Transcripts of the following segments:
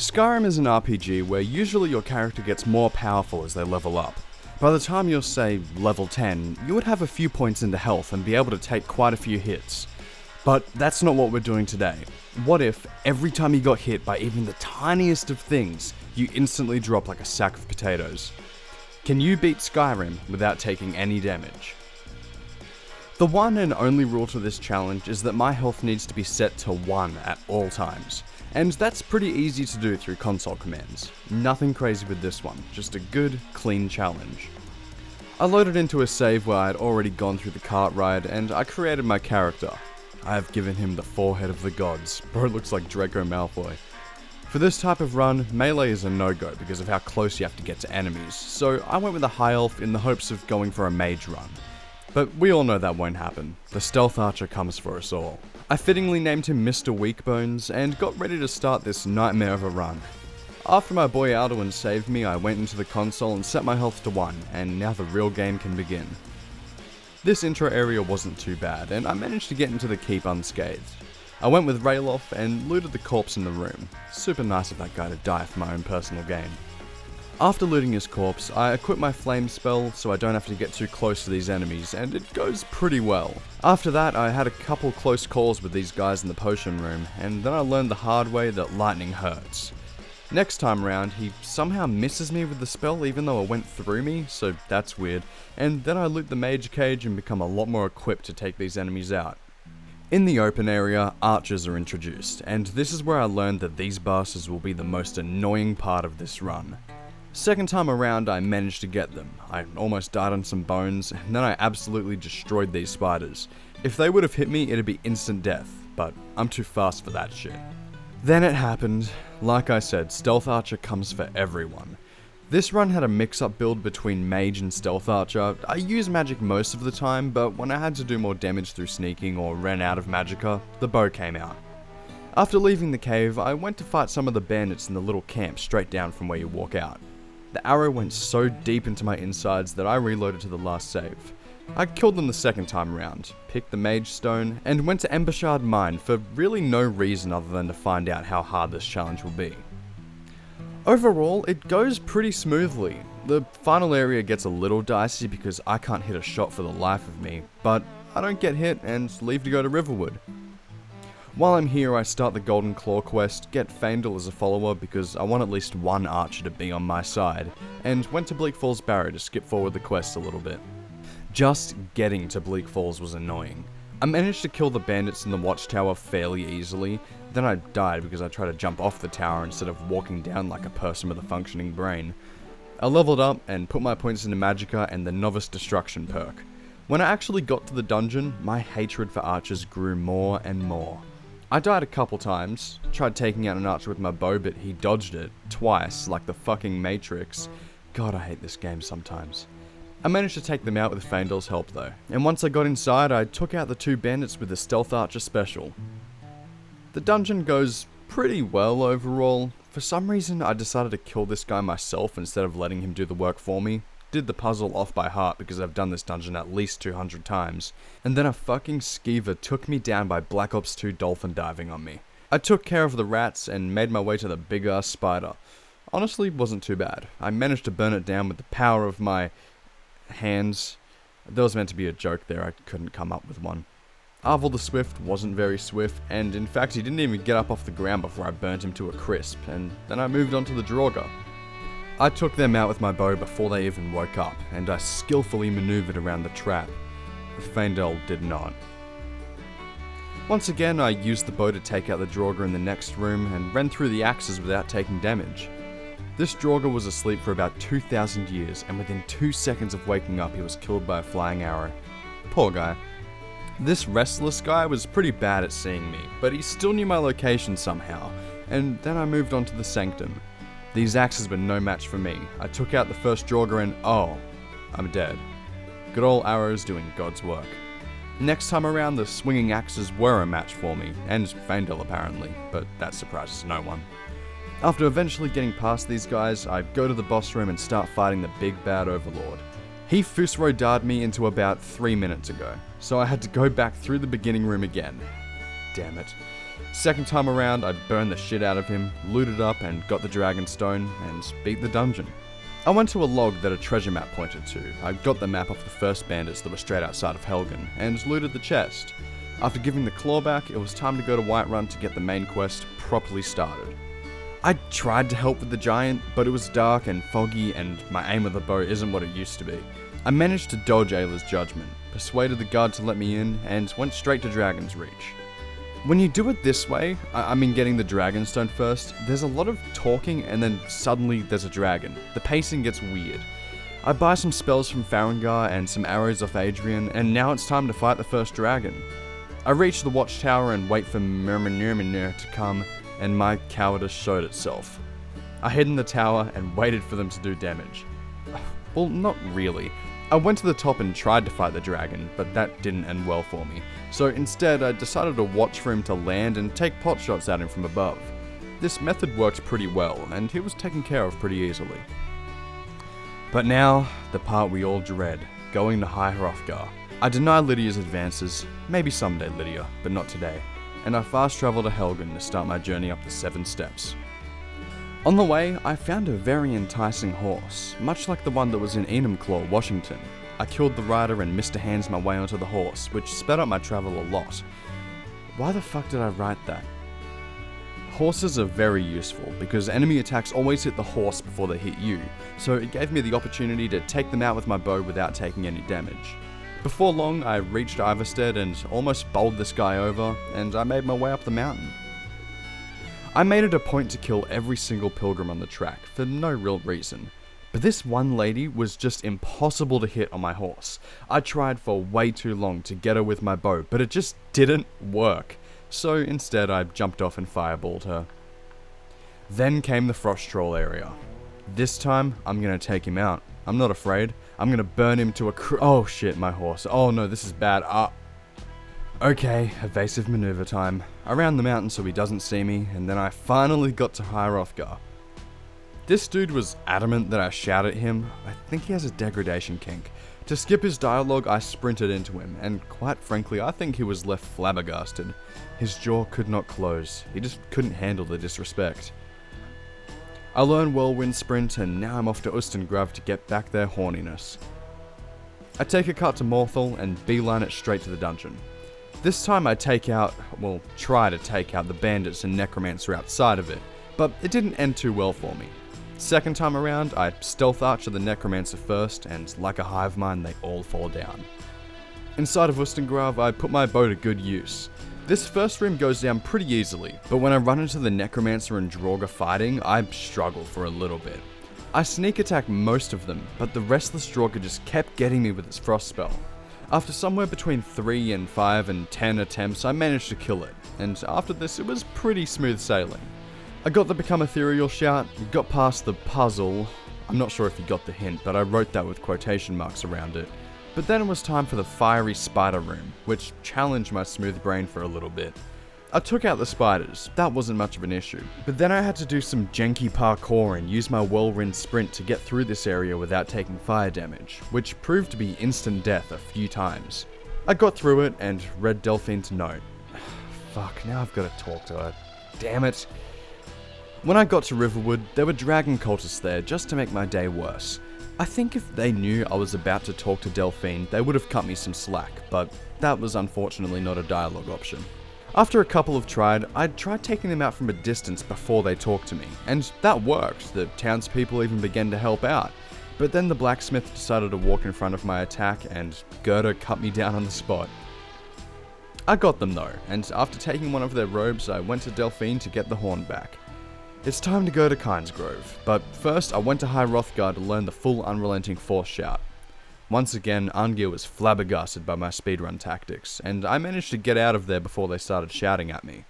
Skyrim is an RPG where usually your character gets more powerful as they level up. By the time you're, say, level 10, you would have a few points into health and be able to take quite a few hits. But that's not what we're doing today. What if, every time you got hit by even the tiniest of things, you instantly drop like a sack of potatoes? Can you beat Skyrim without taking any damage? The one and only rule to this challenge is that my health needs to be set to 1 at all times. And that's pretty easy to do through console commands. Nothing crazy with this one, just a good, clean challenge. I loaded into a save where I had already gone through the cart ride, and I created my character. I have given him the forehead of the gods. Bro looks like Draco Malfoy. For this type of run, melee is a no-go because of how close you have to get to enemies, so I went with a high elf in the hopes of going for a mage run. But we all know that won't happen. The stealth archer comes for us all. I fittingly named him Mr. Weakbones and got ready to start this nightmare of a run. After my boy Alduin saved me, I went into the console and set my health to 1, and now the real game can begin. This intro area wasn't too bad, and I managed to get into the keep unscathed. I went with Rayloff and looted the corpse in the room. Super nice of that guy to die for my own personal gain. After looting his corpse, I equip my flame spell so I don't have to get too close to these enemies, and it goes pretty well. After that, I had a couple close calls with these guys in the potion room, and then I learned the hard way that lightning hurts. Next time round, he somehow misses me with the spell even though it went through me, so that's weird, and then I loot the mage cage and become a lot more equipped to take these enemies out. In the open area, archers are introduced, and this is where I learned that these bastards will be the most annoying part of this run. Second time around, I managed to get them. I almost died on some bones, and then I absolutely destroyed these spiders. If they would have hit me, it'd be instant death, but I'm too fast for that shit. Then it happened. Like I said, Stealth Archer comes for everyone. This run had a mix-up build between Mage and Stealth Archer. I use magic most of the time, but when I had to do more damage through sneaking or ran out of magicka, the bow came out. After leaving the cave, I went to fight some of the bandits in the little camp straight down from where you walk out. The arrow went so deep into my insides that I reloaded to the last save. I killed them the second time around, picked the mage stone, and went to Embershard Mine for really no reason other than to find out how hard this challenge will be. Overall, it goes pretty smoothly. The final area gets a little dicey because I can't hit a shot for the life of me, but I don't get hit and leave to go to Riverwood. While I'm here, I start the Golden Claw quest, get Faendal as a follower because I want at least one archer to be on my side, and went to Bleak Falls Barrow to skip forward the quest a little bit. Just getting to Bleak Falls was annoying. I managed to kill the bandits in the watchtower fairly easily, then I died because I tried to jump off the tower instead of walking down like a person with a functioning brain. I leveled up and put my points into magicka and the Novice Destruction perk. When I actually got to the dungeon, my hatred for archers grew more and more. I died a couple times, tried taking out an archer with my bow but he dodged it, twice, like the fucking Matrix. God, I hate this game sometimes. I managed to take them out with Faendal's help though, and once I got inside I took out the 2 bandits with the Stealth Archer special. The dungeon goes pretty well overall. For some reason I decided to kill this guy myself instead of letting him do the work for me. Did the puzzle off by heart because I've done this dungeon at least 200 times, and then a fucking skeever took me down by Black Ops 2 dolphin diving on me. I took care of the rats and made my way to the big ass spider. Honestly, wasn't too bad. I managed to burn it down with the power of my hands. There was meant to be a joke there, I couldn't come up with one. Arvel the Swift wasn't very swift, and in fact he didn't even get up off the ground before I burnt him to a crisp, and then I moved on to the Draugr. I took them out with my bow before they even woke up, and I skillfully maneuvered around the trap. Faendal did not. Once again, I used the bow to take out the Draugr in the next room, and ran through the axes without taking damage. This Draugr was asleep for about 2,000 years, and within 2 seconds of waking up he was killed by a flying arrow. Poor guy. This restless guy was pretty bad at seeing me, but he still knew my location somehow, and then I moved on to the Sanctum. These axes were no match for me. I took out the first Draugr and oh, I'm dead. Good old arrows doing God's work. Next time around, the swinging axes were a match for me, and Faendal apparently, but that surprises no one. After eventually getting past these guys, I go to the boss room and start fighting the big bad overlord. He Fusro-Dar'd me into about 3 minutes ago, so I had to go back through the beginning room again. Damn it. Second time around, I burned the shit out of him, looted up and got the dragon stone, and beat the dungeon. I went to a log that a treasure map pointed to. I got the map off the first bandits that were straight outside of Helgen, and looted the chest. After giving the claw back, it was time to go to Whiterun to get the main quest properly started. I tried to help with the giant, but it was dark and foggy and my aim with the bow isn't what it used to be. I managed to dodge Ayla's judgment, persuaded the guard to let me in, and went straight to Dragon's Reach. When you do it this way, I mean getting the Dragonstone first, there's a lot of talking and then suddenly there's a dragon. The pacing gets weird. I buy some spells from Farengar and some arrows off Adrian, and now it's time to fight the first dragon. I reach the watchtower and wait for Murmur to come, and my cowardice showed itself. I hid in the tower and waited for them to do damage. Well, not really. I went to the top and tried to fight the dragon, but that didn't end well for me. So instead, I decided to watch for him to land and take pot shots at him from above. This method worked pretty well, and he was taken care of pretty easily. But now, the part we all dread, going to High Hrothgar. I deny Lydia's advances, maybe someday Lydia, but not today, and I fast travel to Helgen to start my journey up the 7 steps. On the way, I found a very enticing horse, much like the one that was in Enumclaw, Washington. I killed the rider and Mr. Hands my way onto the horse, which sped up my travel a lot. Why the fuck did I write that? Horses are very useful, because enemy attacks always hit the horse before they hit you, so it gave me the opportunity to take them out with my bow without taking any damage. Before long, I reached Ivarstead and almost bowled this guy over, and I made my way up the mountain. I made it a point to kill every single pilgrim on the track, for no real reason. But this one lady was just impossible to hit on my horse. I tried for way too long to get her with my bow, but it just didn't work. So instead I jumped off and fireballed her. Then came the Frost Troll area. This time, I'm gonna take him out. I'm not afraid. I'm gonna burn him to a oh shit, my horse. Oh no, this is bad. Okay, evasive maneuver time. I ran the mountain so he doesn't see me, and then I finally got to High Hrothgar. This dude was adamant that I shout at him. I think he has a degradation kink. To skip his dialogue, I sprinted into him, and quite frankly, I think he was left flabbergasted. His jaw could not close. He just couldn't handle the disrespect. I learned Whirlwind Sprint, and now I'm off to Ustengrav to get back their horniness. I take a cut to Morthal and beeline it straight to the dungeon. This time I try to take out the bandits and necromancer outside of it, but it didn't end too well for me. Second time around, I stealth archer the necromancer first, and like a hive mind, they all fall down. Inside of Ustengrav, I put my bow to good use. This first room goes down pretty easily, but when I run into the necromancer and Draugr fighting, I struggle for a little bit. I sneak attack most of them, but the restless Draugr just kept getting me with its frost spell. After somewhere between 3 and 5 and 10 attempts, I managed to kill it, and after this it was pretty smooth sailing. I got the Become Ethereal shout, got past the puzzle. I'm not sure if you got the hint, but I wrote that with quotation marks around it. But then it was time for the fiery spider room, which challenged my smooth brain for a little bit. I took out the spiders, that wasn't much of an issue, but then I had to do some janky parkour and use my Whirlwind Sprint to get through this area without taking fire damage, which proved to be instant death a few times. I got through it and read Delphine's note. Fuck, now I've got to talk to her. Damn it. When I got to Riverwood, there were dragon cultists there just to make my day worse. I think if they knew I was about to talk to Delphine, they would have cut me some slack, but that was unfortunately not a dialogue option. After a couple have tried, I'd tried taking them out from a distance before they talked to me, and that worked. The townspeople even began to help out. But then the blacksmith decided to walk in front of my attack, and Gerda cut me down on the spot. I got them though, and after taking one of their robes, I went to Delphine to get the horn back. It's time to go to Kynesgrove, but first I went to High Hrothgar to learn the full Unrelenting Force shout. Once again, Arngir was flabbergasted by my speedrun tactics, and I managed to get out of there before they started shouting at me.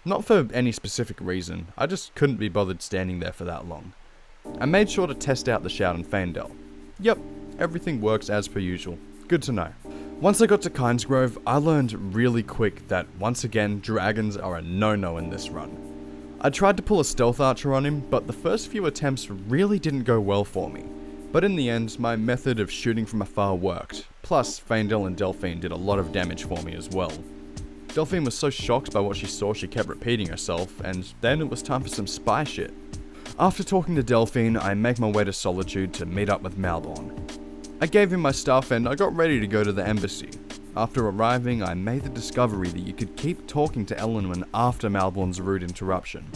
Not for any specific reason, I just couldn't be bothered standing there for that long. I made sure to test out the shout in Faendel. Yep, everything works as per usual. Good to know. Once I got to Kynesgrove, I learned really quick that once again, dragons are a no-no in this run. I tried to pull a stealth archer on him, but the first few attempts really didn't go well for me. But in the end, my method of shooting from afar worked, plus Faendel and Delphine did a lot of damage for me as well. Delphine was so shocked by what she saw she kept repeating herself, and then it was time for some spy shit. After talking to Delphine, I make my way to Solitude to meet up with Malborn. I gave him my stuff and I got ready to go to the embassy. After arriving, I made the discovery that you could keep talking to Elenwen after Malborn's rude interruption.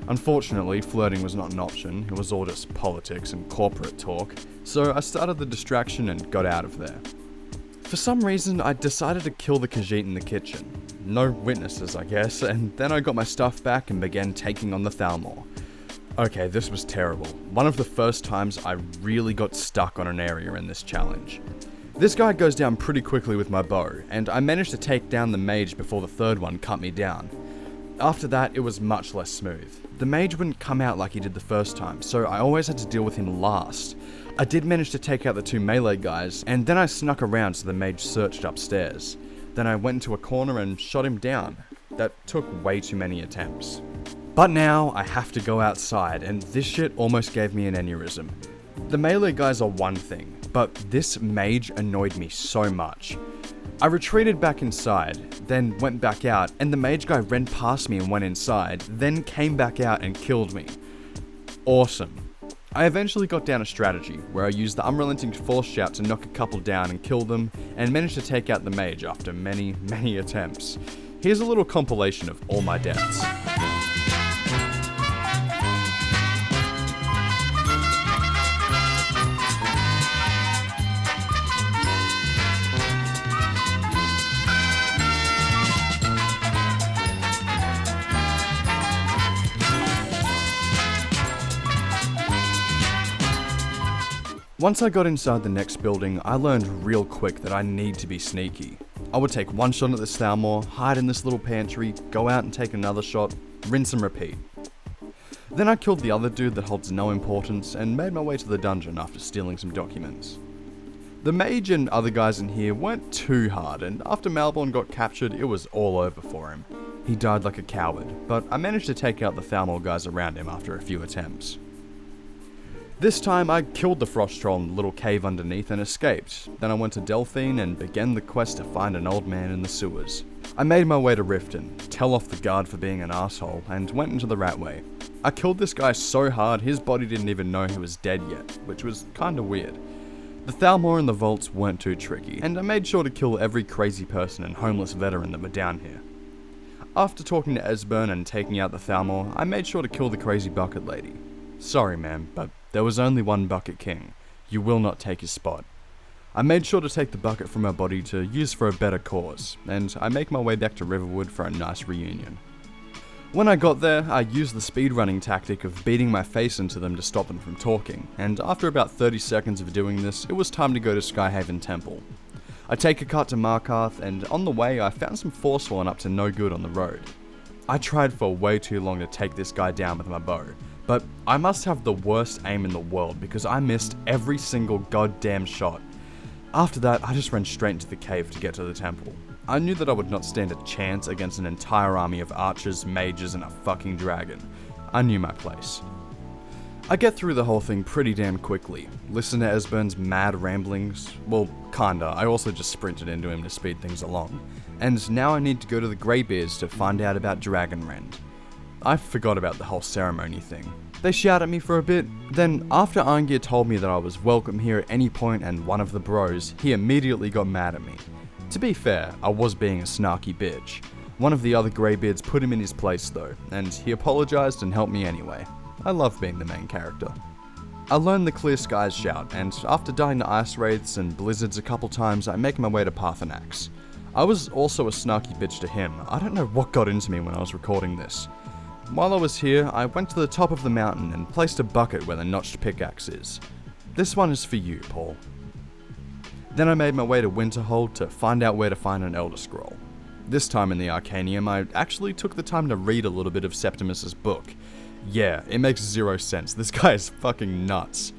Unfortunately, flirting was not an option, it was all just politics and corporate talk, so I started the distraction and got out of there. For some reason, I decided to kill the Khajiit in the kitchen. No witnesses, I guess, and then I got my stuff back and began taking on the Thalmor. Okay, this was terrible. One of the first times I really got stuck on an area in this challenge. This guy goes down pretty quickly with my bow, and I managed to take down the mage before the third one cut me down. After that, it was much less smooth. The mage wouldn't come out like he did the first time, so I always had to deal with him last. I did manage to take out the two melee guys, and then I snuck around so the mage searched upstairs. Then I went into a corner and shot him down. That took way too many attempts. But now, I have to go outside, and this shit almost gave me an aneurysm. The melee guys are one thing, but this mage annoyed me so much. I retreated back inside, then went back out, and the mage guy ran past me and went inside, then came back out and killed me. Awesome. I eventually got down a strategy, where I used the unrelenting force shout to knock a couple down and kill them, and managed to take out the mage after many, many attempts. Here's a little compilation of all my deaths. Once I got inside the next building, I learned real quick that I need to be sneaky. I would take one shot at this Thalmor, hide in this little pantry, go out and take another shot, rinse and repeat. Then I killed the other dude that holds no importance and made my way to the dungeon after stealing some documents. The mage and other guys in here weren't too hard, and after Malborn got captured, it was all over for him. He died like a coward, but I managed to take out the Thalmor guys around him after a few attempts. This time I killed the frost troll in the little cave underneath and escaped. Then I went to Delphine and began the quest to find an old man in the sewers. I made my way to Riften, tell off the guard for being an asshole, and went into the Ratway. I killed this guy so hard his body didn't even know he was dead yet, which was kinda weird. The Thalmor and the vaults weren't too tricky, and I made sure to kill every crazy person and homeless veteran that were down here. After talking to Esbern and taking out the Thalmor, I made sure to kill the crazy bucket lady. Sorry ma'am, but there was only one Bucket King. You will not take his spot. I made sure to take the bucket from her body to use for a better cause, and I make my way back to Riverwood for a nice reunion. When I got there, I used the speedrunning tactic of beating my face into them to stop them from talking, and after about 30 seconds of doing this, it was time to go to Skyhaven Temple. I take a cut to Markarth, and on the way I found some Forsworn up to no good on the road. I tried for way too long to take this guy down with my bow, but I must have the worst aim in the world because I missed every single goddamn shot. After that, I just ran straight into the cave to get to the temple. I knew that I would not stand a chance against an entire army of archers, mages, and a fucking dragon. I knew my place. I get through the whole thing pretty damn quickly. Listen to Esbern's mad ramblings. Well, kinda. I also just sprinted into him to speed things along. And now I need to go to the Greybeards to find out about Dragonrend. I forgot about the whole ceremony thing. They shout at me for a bit, then after Arngir told me that I was welcome here at any point and one of the bros, he immediately got mad at me. To be fair, I was being a snarky bitch. One of the other Greybeards put him in his place though, and he apologized and helped me anyway. I love being the main character. I learned the Clear Skies shout, and after dying to ice wraiths and blizzards a couple times, I make my way to Parthenax. I was also a snarky bitch to him. I don't know what got into me when I was recording this. While I was here, I went to the top of the mountain and placed a bucket where the notched pickaxe is. This one is for you, Paul. Then I made my way to Winterhold to find out where to find an Elder Scroll. This time in the Arcanium, I actually took the time to read a little bit of Septimus's book. Yeah, it makes zero sense, this guy is fucking nuts.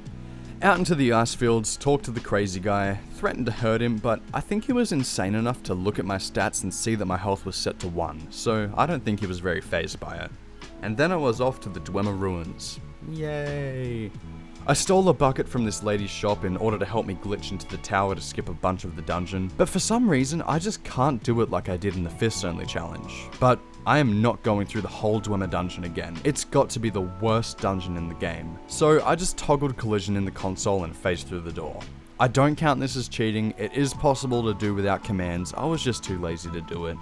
Out into the ice fields, talked to the crazy guy, threatened to hurt him, but I think he was insane enough to look at my stats and see that my health was set to 1, so I don't think he was very fazed by it. And then I was off to the Dwemer Ruins. Yay! I stole a bucket from this lady's shop in order to help me glitch into the tower to skip a bunch of the dungeon, but for some reason I just can't do it like I did in the Fists Only challenge. But I am not going through the whole Dwemer dungeon again. It's got to be the worst dungeon in the game. So I just toggled collision in the console and phased through the door. I don't count this as cheating, it is possible to do without commands, I was just too lazy to do it.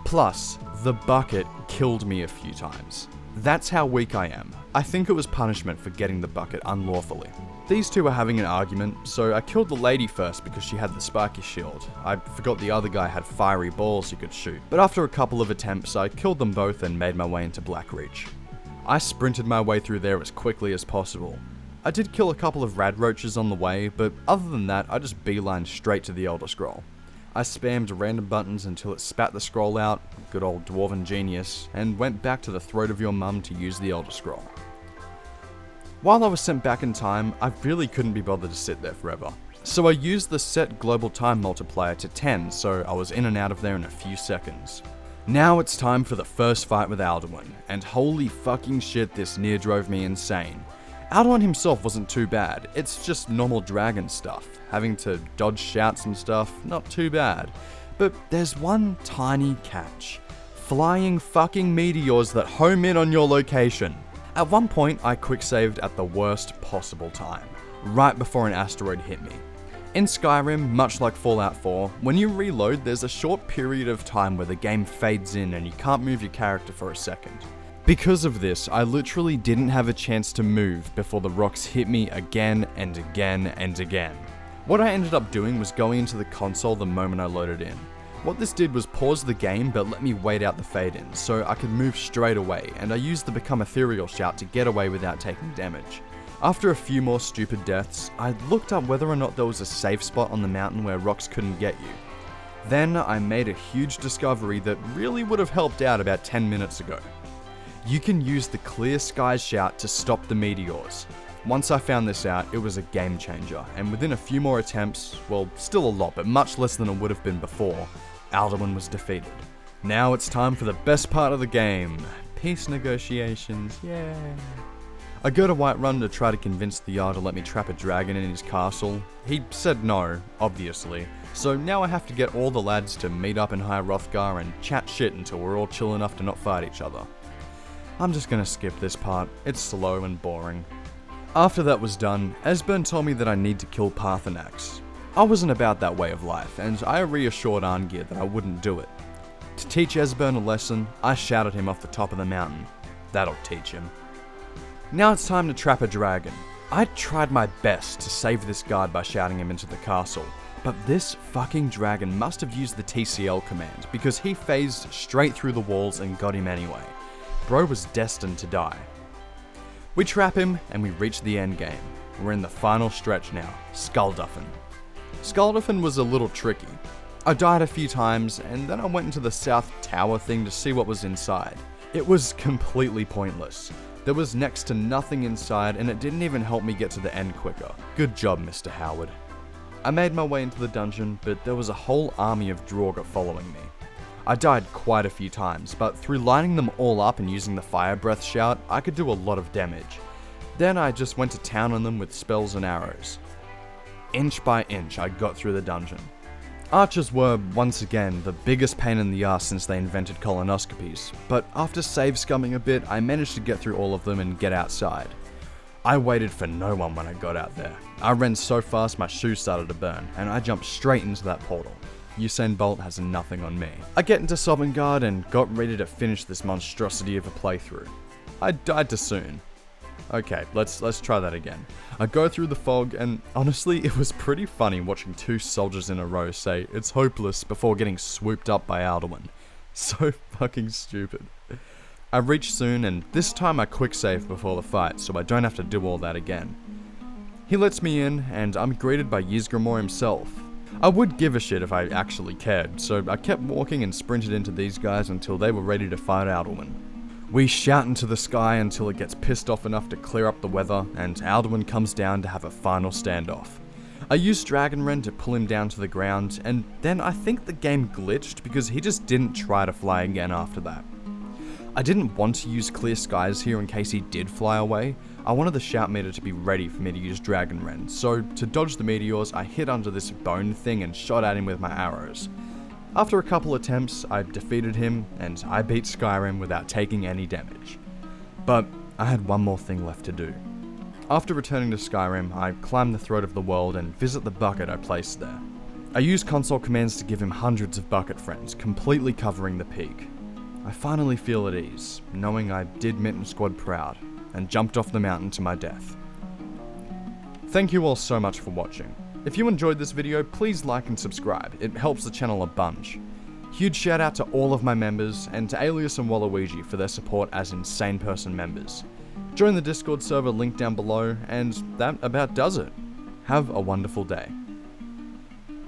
Plus, the bucket killed me a few times. That's how weak I am. I think it was punishment for getting the bucket unlawfully. These two were having an argument, so I killed the lady first because she had the spiky shield. I forgot the other guy had fiery balls he could shoot, but after a couple of attempts I killed them both and made my way into Blackreach. I sprinted my way through there as quickly as possible. I did kill a couple of rad roaches on the way, but other than that I just beelined straight to the Elder Scroll. I spammed random buttons until it spat the scroll out, good old dwarven genius, and went back to the throat of your mum to use the Elder Scroll. While I was sent back in time, I really couldn't be bothered to sit there forever. So I used the set global time multiplier to 10, so I was in and out of there in a few seconds. Now it's time for the first fight with Alduin, and holy fucking shit, this near drove me insane. Alduin himself wasn't too bad, it's just normal dragon stuff. Having to dodge shouts and stuff, not too bad. But there's one tiny catch. Flying fucking meteors that home in on your location. At one point, I quick-saved at the worst possible time, right before an asteroid hit me. In Skyrim, much like Fallout 4, when you reload, there's a short period of time where the game fades in and you can't move your character for a second. Because of this, I literally didn't have a chance to move before the rocks hit me again and again and again. What I ended up doing was going into the console the moment I loaded in. What this did was pause the game but let me wait out the fade in, so I could move straight away, and I used the Become Ethereal shout to get away without taking damage. After a few more stupid deaths, I looked up whether or not there was a safe spot on the mountain where rocks couldn't get you. Then I made a huge discovery that really would have helped out about 10 minutes ago. You can use the Clear Skies shout to stop the meteors. Once I found this out, it was a game changer, and within a few more attempts, well, still a lot, but much less than it would have been before, Alduin was defeated. Now it's time for the best part of the game, peace negotiations, yay. I go to Whiterun to try to convince the Jarl to let me trap a dragon in his castle. He said no, obviously, so now I have to get all the lads to meet up in High Hrothgar and chat shit until we're all chill enough to not fight each other. I'm just gonna skip this part, it's slow and boring. After that was done, Esbern told me that I need to kill Paarthurnax. I wasn't about that way of life, and I reassured Arngeir that I wouldn't do it. To teach Esbern a lesson, I shouted him off the top of the mountain. That'll teach him. Now it's time to trap a dragon. I tried my best to save this guard by shouting him into the castle, but this fucking dragon must have used the TCL command, because he phased straight through the walls and got him anyway. Bro was destined to die. We trap him, and we reach the end game. We're in the final stretch now, Skuldufin. Skuldufin was a little tricky. I died a few times, and then I went into the South Tower thing to see what was inside. It was completely pointless. There was next to nothing inside, and it didn't even help me get to the end quicker. Good job, Mr. Howard. I made my way into the dungeon, but there was a whole army of Draugr following me. I died quite a few times, but through lining them all up and using the Fire Breath shout, I could do a lot of damage. Then I just went to town on them with spells and arrows. Inch by inch, I got through the dungeon. Archers were, once again, the biggest pain in the ass since they invented colonoscopies, but after save scumming a bit, I managed to get through all of them and get outside. I waited for no one when I got out there. I ran so fast my shoes started to burn, and I jumped straight into that portal. Usain Bolt has nothing on me. I get into Sovngarde and got ready to finish this monstrosity of a playthrough. I died too soon. Okay, let's try that again. I go through the fog, and honestly, it was pretty funny watching two soldiers in a row say, "It's hopeless," before getting swooped up by Alduin. So fucking stupid. I reach soon, and this time I quick save before the fight, so I don't have to do all that again. He lets me in, and I'm greeted by Ysgramor himself. I would give a shit if I actually cared, so I kept walking and sprinted into these guys until they were ready to fight Alduin. We shout into the sky until it gets pissed off enough to clear up the weather, and Alduin comes down to have a final standoff. I used Dragonrend to pull him down to the ground, and then I think the game glitched because he just didn't try to fly again after that. I didn't want to use Clear Skies here in case he did fly away. I wanted the shout meter to be ready for me to use Dragon Rend, so to dodge the meteors, I hid under this bone thing and shot at him with my arrows. After a couple attempts, I defeated him, and I beat Skyrim without taking any damage. But I had one more thing left to do. After returning to Skyrim, I climb the throat of the world and visit the bucket I placed there. I use console commands to give him hundreds of bucket friends, completely covering the peak. I finally feel at ease, knowing I did Mitten Squad proud, and jumped off the mountain to my death. Thank you all so much for watching. If you enjoyed this video, please like and subscribe, it helps the channel a bunch. Huge shout out to all of my members, and to Alias and Waluigi for their support as Insane Person members. Join the Discord server linked down below, and that about does it. Have a wonderful day.